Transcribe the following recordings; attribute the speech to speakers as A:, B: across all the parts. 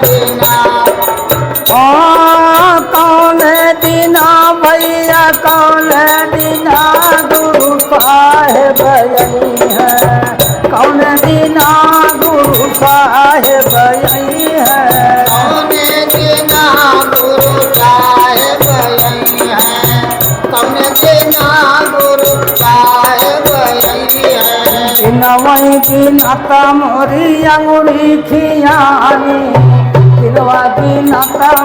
A: बिना
B: कौन दीना भैया कौन दीना गुरु साहेब यही है कौन दीना गुरु साहेब यही है
A: कौन बिना गुरु साहेब यही है कौन बिना गुरु साहेब यही है
B: नवई बिना मोरी अंगुरी खियानी दिलवा बिना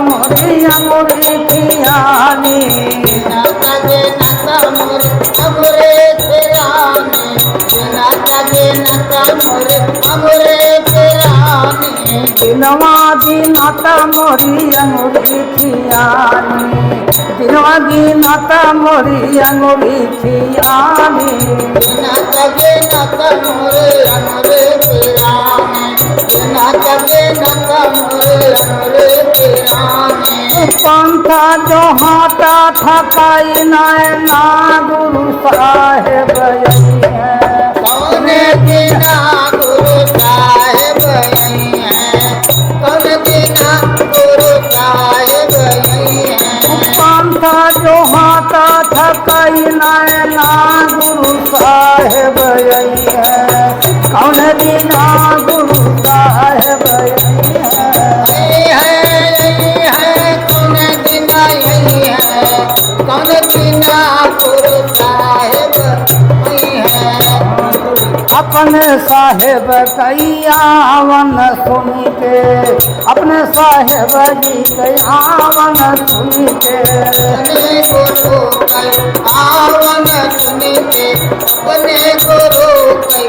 B: मोरी अंगुरी खियानी
A: बिना तगे नतमुर अमरे तेरानी बिना तगे नतमुर अमरे तेरानी
B: दिलवा बिना मोरी अंगुरी खियानी दिलवा बिना मोरी अंगुरी खियानी
A: बिना तगे नतमुर अमरे तेरानी बिना तगे नतमुर अमरे तेरानी
B: पंथा जो हाथा थकाई ना गुरु साहेब यही है
A: कौन बिना गुरु साहेब यही है कौन बिना गुरु साहेब यही है
B: पंथा जो हाथा थकाई ना गुरु साहेब यही है कौन बिना गुरु साहेब यही है
A: कौन बिना यही है कौन बिना गुरु साहेब यही है
B: अपने साहेब कयावन सुन के अपने साहेब जी कयावन सुन के
A: अपने गुरु कई आवन सुन के अपने गुरु कई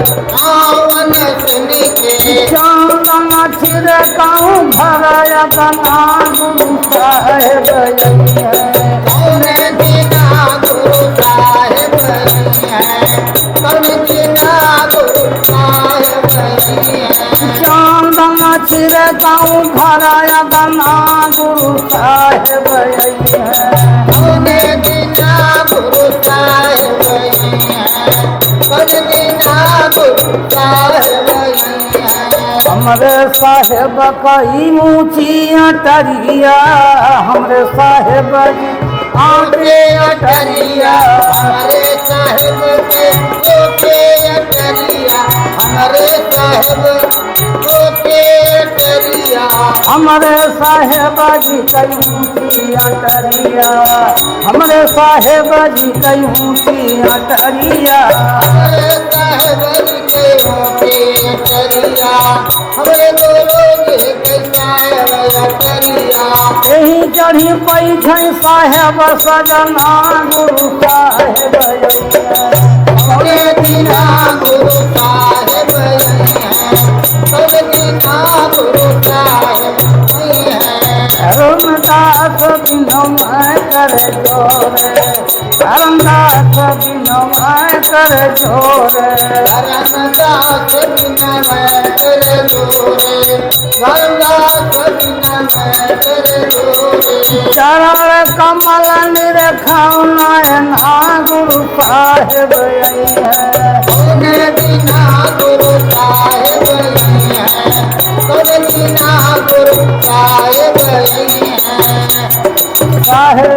A: आवन सुन के
B: चंदन छिड़काऊ भराया बना गुरु साहेब यही है
A: कौन बिना गुरु साहेब यही है कौन बिना गुरु साहेब यही है
B: चंदन छिड़काऊ भराया बना गुरु साहेब यही है
A: कौन बिना गुरु साहेब यही है कौन बिना गुरु साहेब यही है
B: हमरे साहेब कई ऊंची अटरिया हमरे साहेब जी आगे अटरिया
A: हमारे साहेब के ओके अटरिया हमारे साहेब ओके अटरिया
B: हमरे साहेब जी कई ऊंची अटरिया हमरे साहेब जी कई ऊंची अटरिया
A: हमारे साहेब के ओके अटरिया हमारे लोग के साहेब अटरिया
B: यही चढ़ी पैठ साहेब सजना गुरु साहेब यही है
A: कौन बिना गुरु साहेब यही है कौन बिना गुरु साहेब यही है
B: धर्मदास बिनो मैं कर जोरे धर्मदास बिनो मैं कर जोरे
A: धर्मदास बिना मैं कर जोरे धर्मदास बिना मैं कर जोरे
B: चरण कमल निरखाऊ नयना गुरु साहेब यही है
A: कौन बिना गुरु साहेब यही है कौन बिना गुरु साहेब यही है
B: साहेब